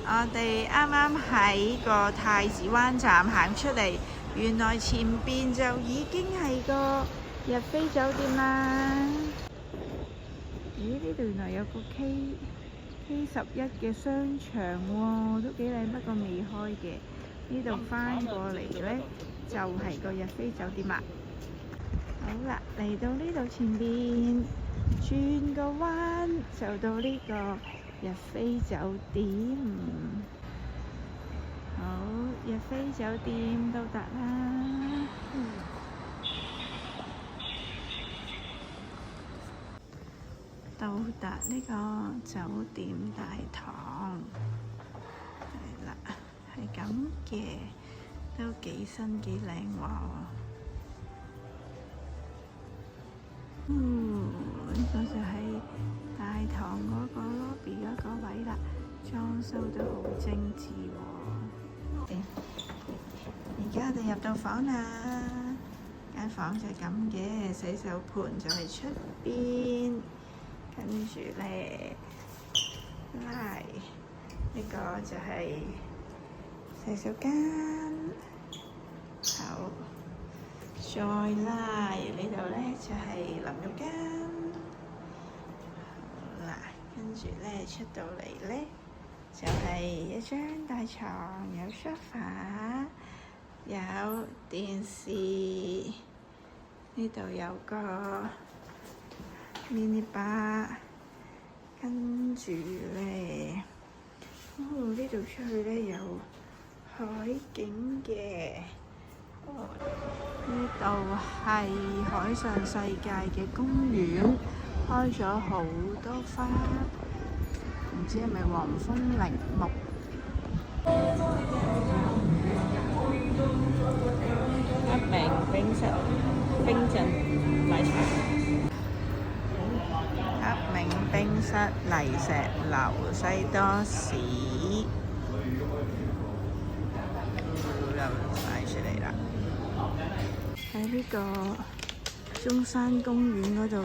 我哋啱啱喺個太子灣站行出嚟，原來前邊就已經係個日菲酒店啦。咦？呢度原來有個 K11嘅商場喎，都幾靚，不過未開嘅。呢度翻過嚟呢，就係個日菲酒店啦。好啦，嚟到呢度前邊，轉個彎就到呢個日菲酒店。好，日菲酒店到達啦。到達呢個酒店大堂，係啦，係咁嘅，都幾新幾靚喎。呢個就係大堂嗰個 lobby 嗰個位啦，裝修都好精緻喎。而家我哋入到房啦，間房就係咁嘅，洗手盆就係出邊，跟住咧拉呢個就係洗手間，好。再拉呢度咧就係淋浴間，好啦，跟住咧出到嚟咧就係一張大床，有梳化，有電視，呢度有個 mini bar，跟住咧，呢度出去咧有海景嘅。呢度係海上世界嘅公園，開咗好多花，唔知係咪黃蜂鈴木。一名冰鎮奶茶，一名冰室泥石流西多士，又曬出嚟啦。喺呢個中山公園嗰度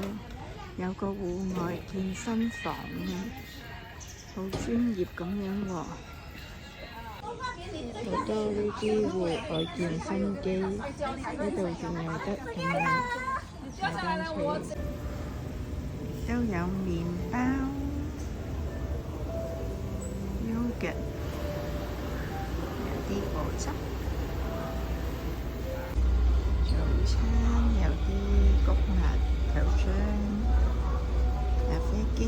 有個戶外健身房啊，好專業咁樣喎。好多呢啲戶外健身機，呢度仲有得咁樣踩單車，都有麵包、yogurt，有啲果汁。早餐有啲谷物、豆漿、咖啡機，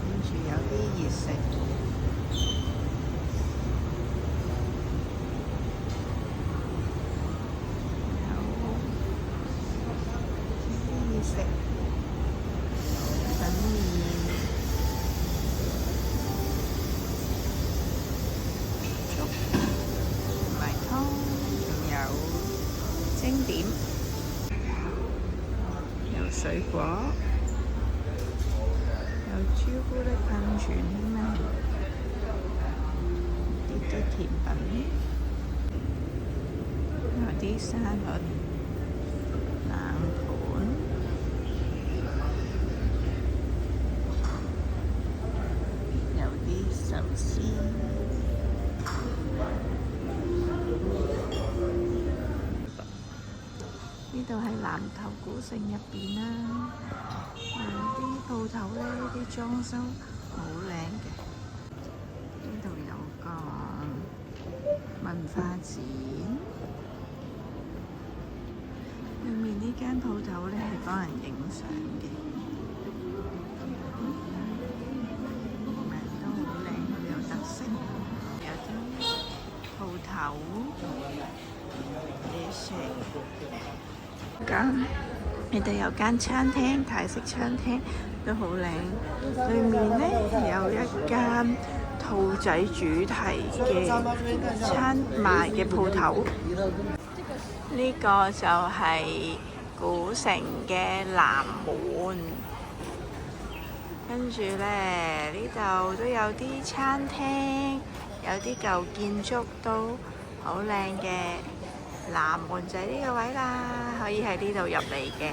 跟住有啲熱食，有啲熱食，粉麵、粥同埋湯，仲有蒸點，有水果，有朱古力噴泉添啊，啲甜品，有啲沙律、冷盤，有啲壽司。呢度係南頭古城入邊啦，啲鋪頭咧，啲裝修好靚嘅。呢度有個文化展，裏面呢間鋪頭咧係幫人影相嘅，都好靚，有特色。有啲鋪頭嘢食。你哋有間餐廳，泰式餐廳都好靚。對面呢有一間兔仔主題嘅餐賣嘅鋪頭。呢個就係古城嘅南門。跟住呢度都有啲餐廳，有啲舊建築都好靚嘅。南門就係呢個位啦，可以喺呢度入嚟嘅。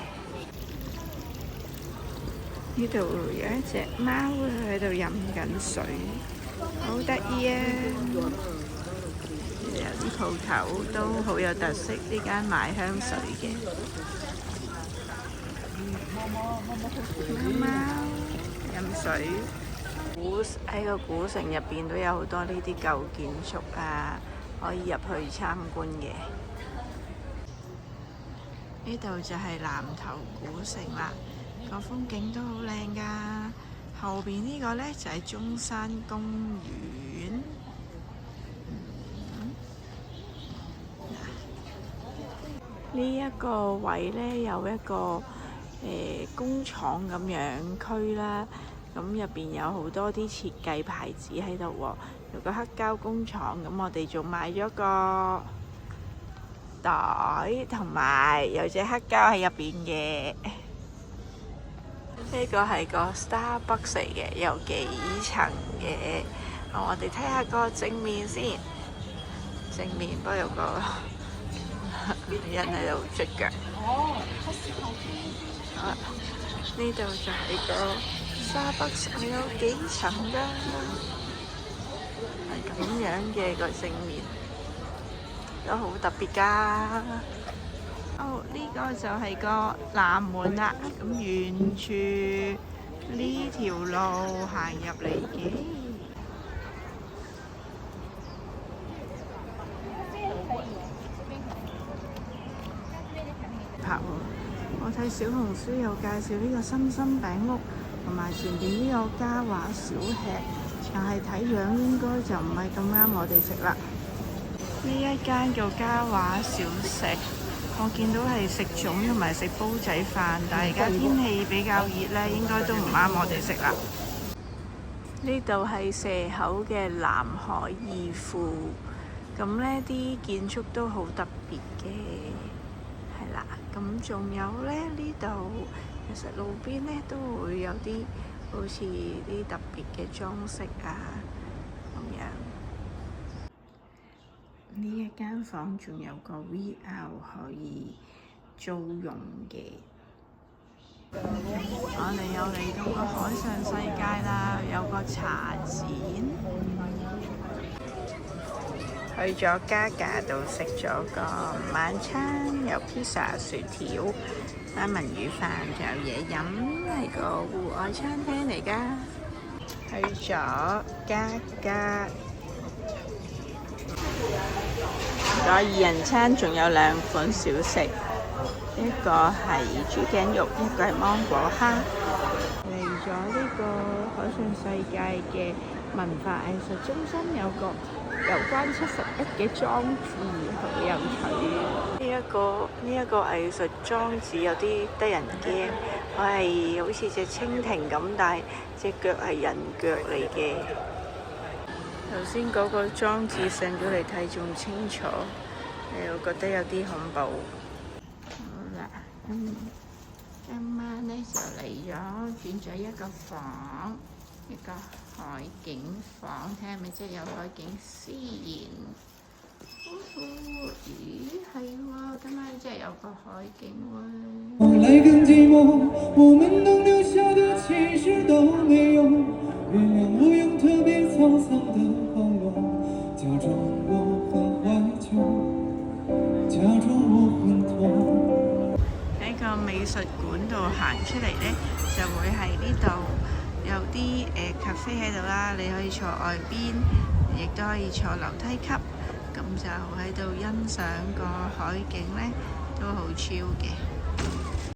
呢度有一隻貓喺度飲緊水，好得意啊！有啲鋪頭都好有特色，呢間賣香水嘅貓貓飲水。喺個古城入邊都有好多呢啲舊建築啊，可以入去參觀嘅。呢度就係南頭古城啦，個風景都好靚㗎。後邊呢個呢，就係中山公園。呢一個位呢，有一個工廠咁樣區啦，咁入邊有好多啲設計牌子喺度喎，有個黑膠工廠，咁我哋仲買咗個袋，同埋有隻黑膠喺入邊嘅。呢個係個 Starbucks 嚟嘅，有幾層嘅。我哋睇下個正面先，正面不過有個人喺度捽腳。呢度就係個 Starbucks， 有幾層㗎，係咁樣嘅個正面，都好特別㗎。呢個就係個南門啦，咁沿住呢條路行入嚟嘅。我睇小紅書有介紹呢個心心餅屋，同埋前邊呢個嘉華小吃，但係睇樣應該就唔係咁啱我哋食啦。呢一間叫嘉華小食，我見到係食粽同埋食煲仔飯，但係而家天氣比較熱咧，應該都唔啱我哋食啦。呢度係蛇口嘅南海義庫，咁呢啲建築都好特別嘅，係啦。咁仲有咧，呢度其實路邊咧都會有啲好似啲特別嘅裝飾啊咁樣。呢一間房仲有個 VR 可以租用嘅。我哋又嚟到個海上世界啦，有個茶展。去咗嘉嘉度食咗個晚餐，有披薩、薯條、三文魚飯，仲有嘢飲，係個戶外餐廳嚟㗎。去咗嘉嘉，個2人餐仲有2款小食，一個係豬頸肉，一個係芒果蝦。嚟咗呢個海上世界嘅文化藝術中心，有個有關71嘅裝置，好有趣。呢一個藝術裝置有啲得人驚，佢係好似隻蜻蜓咁，但係隻腳係人腳嚟嘅。頭先嗰個裝置上咗嚟睇仲清楚，我覺得有啲恐怖。好啦，今晚呢就嚟咗轉咗一個房，一個海景房，睇下咪即係有海景絲絃。咦，係喎，今晚真係有個海景喎。後來更寂寞，我們能留下的其實都沒有。原諒我用特別滄桑的喉嚨，假裝我很懷舊，假裝我很痛。喺個美術館度行出嚟呢，就會係呢度有啲cafe喺度啦，你可以坐外邊，亦都可以坐樓梯級，咁就喺度欣賞個海景呢，都好超嘅。